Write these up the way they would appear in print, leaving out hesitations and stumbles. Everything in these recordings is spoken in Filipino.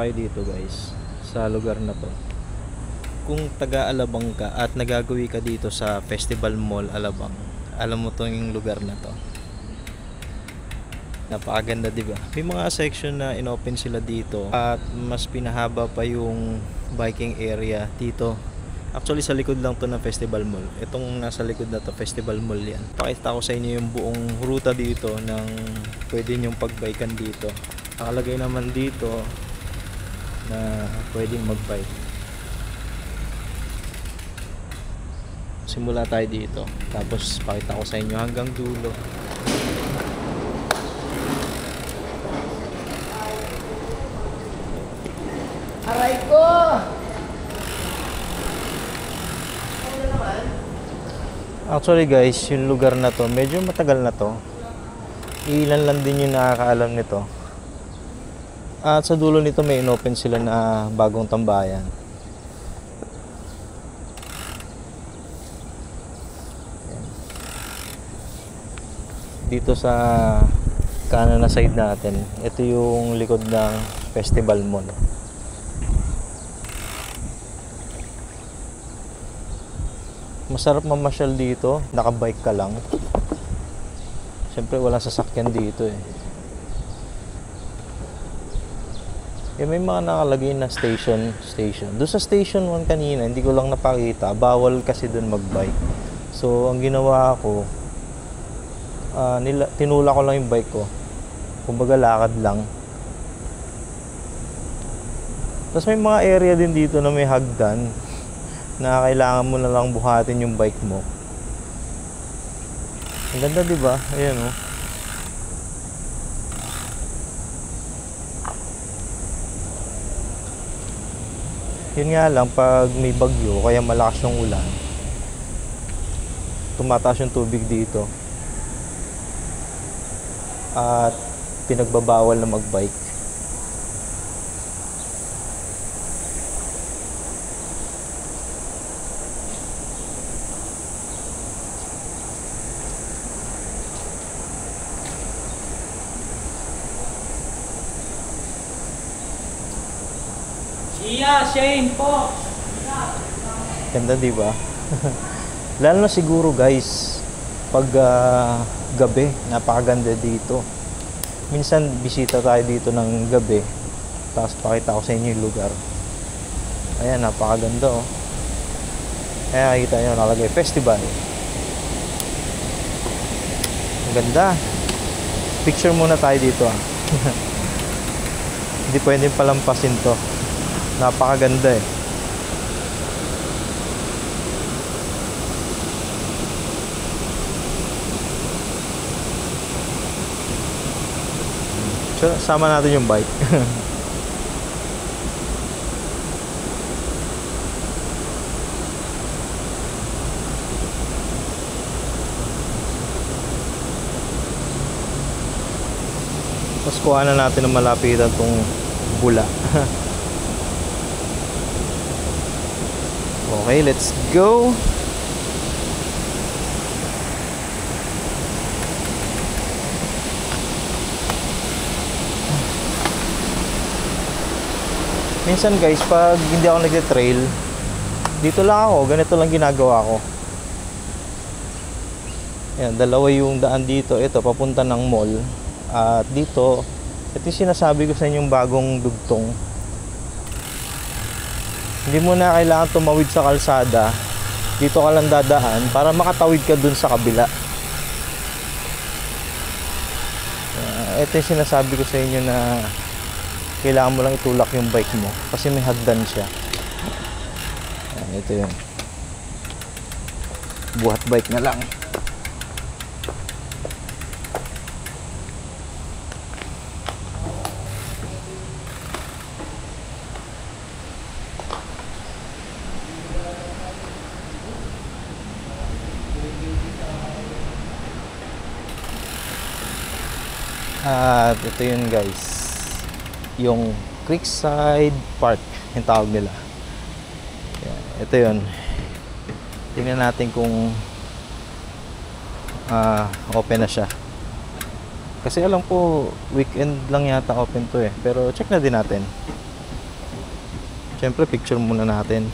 kayo dito guys, sa lugar na to. Kung taga Alabang ka at nagagawi ka dito sa Festival Mall Alabang, alam mo tong lugar na to. Napakaganda, di ba? May mga section na inopen sila dito at mas pinahaba pa yung biking area dito. Actually sa likod lang to ng Festival Mall. Itong nasa likod na to, Festival Mall yan. Pakita ko sa inyo yung buong ruta dito ng pwede nyong pagbikan dito. Nakalagay naman dito na pwedeng magbike. Simula tayo dito. Tapos pakita ko sa inyo hanggang dulo. Aray ko! Actually guys, yung lugar na to, medyo matagal na to. Ilan lang din yung nakakaalam nito. At sa dulo nito may inopen sila na bagong tambayan. Dito sa kanan na side natin, ito yung likod ng Festival Mall. Masarap mamasyal dito, nakabike ka lang. Siyempre walang sasakyan dito eh. May mga nakalagay na station. Doon sa station 1 kanina, hindi ko lang napakita. Bawal kasi doon magbike. So ang ginawa ko, tinula ko lang yung bike ko. Kumbaga lakad lang. Tapos may mga area din dito na may hagdan na kailangan mo na lang buhatin yung bike mo. Ang ganda, di ba? Ayan oh. Yun nga lang, pag may bagyo, kaya malakas yung ulan, tumataas yung tubig dito. At pinagbabawal na magbike. Iya, Shane po. Ganda, di ba? Lalo na siguro guys, pag gabi, napakaganda dito. Minsan bisita tayo dito ng gabi, tapos pakita ko sa inyo yung lugar. Ayan, napakaganda oh. Ayan, nakita nyo, nakalagay festival. Ang ganda. Picture muna tayo dito ah. Hindi pwedeng palampasin to. Napakaganda eh. So, sama natin yung bike. Tapos kuha na natin ng malapitan tong bula. Okay, let's go. Minsan guys, pag hindi ako nagte-trail, dito lang ako, ganito lang ginagawa ko. Ayan, dalawa yung daan dito. Ito, papunta ng mall. At dito, ito yung sinasabi ko sa inyong bagong dugtong. Hindi mo na kailangan tumawid sa kalsada. Dito ka lang dadaan para makatawid ka dun sa kabila. Ito yung sinasabi ko sa inyo na kailangan mo lang itulak yung bike mo kasi may hagdan siya. Ito yun. Buhat bike na lang. At ito yun guys, yung Creekside Park yung tawag nila. Ito yun. Tingnan natin kung open na siya. Kasi alam ko weekend lang yata open to eh. Pero check na din natin. Siyempre picture muna natin.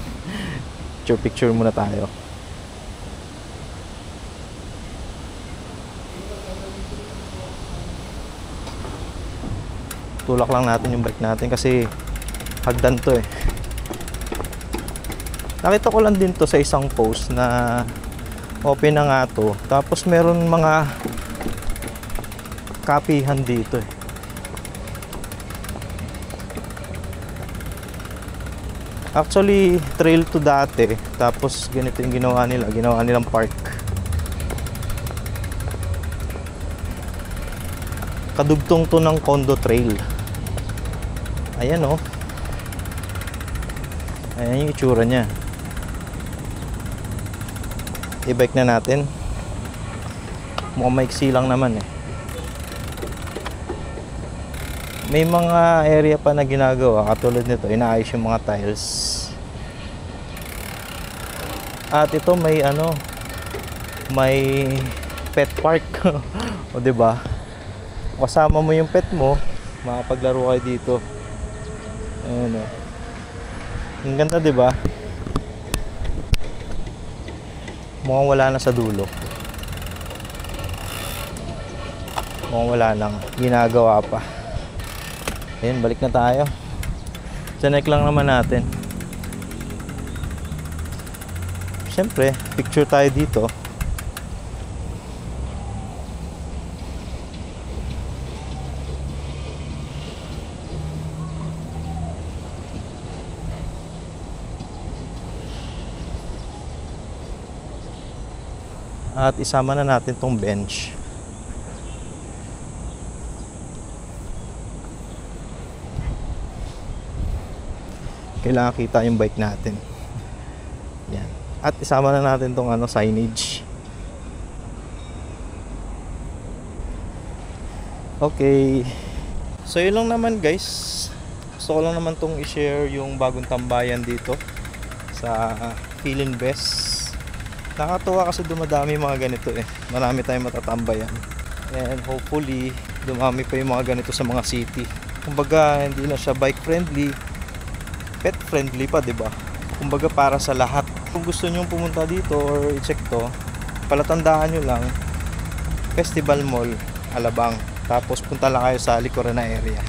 Picture muna tayo. Tulak lang natin yung bike natin kasi hagdan to eh. Nakita ko lang din to sa isang post na open na nga to. Tapos meron mga kapihan dito eh. Actually, trail to dati. Tapos ganito yung ginawa nila. Ginawa nilang park. Kadugtong to ng condo trail. Ayan oh. Ayan yung itsura niya. I-bike na natin. Mukhang maiksi lang naman eh. May mga area pa na ginagawa. Katulad nito, inaayos yung mga tiles. At ito may ano, may pet park. O diba? Kasama mo yung pet mo, makapaglaro kayo dito. Ayan o. Ang ganda diba? Mukhang wala na sa dulo. Mukhang wala nang ginagawa pa. Ayan, balik na tayo. Chinek lang naman natin. Siyempre, picture tayo dito. At isama na natin tong bench. Kailangan kita yung bike natin. Yan. At isama na natin tong ano, signage. Okay. So yun lang naman guys. Gusto ko lang naman tong i-share yung bagong tambayan dito sa Feeling Best. Nakakatuwa kasi dumadami yung mga ganito eh. Marami tayong matatambayan. And hopefully dumami pa yung mga ganito sa mga city. Kumbaga hindi na siya bike friendly, pet friendly pa, 'di ba? Kumbaga para sa lahat. Kung gusto niyo pumunta dito or i-check to, palatandaan niyo lang Festival Mall, Alabang. Tapos punta lang kayo sa Licorena area.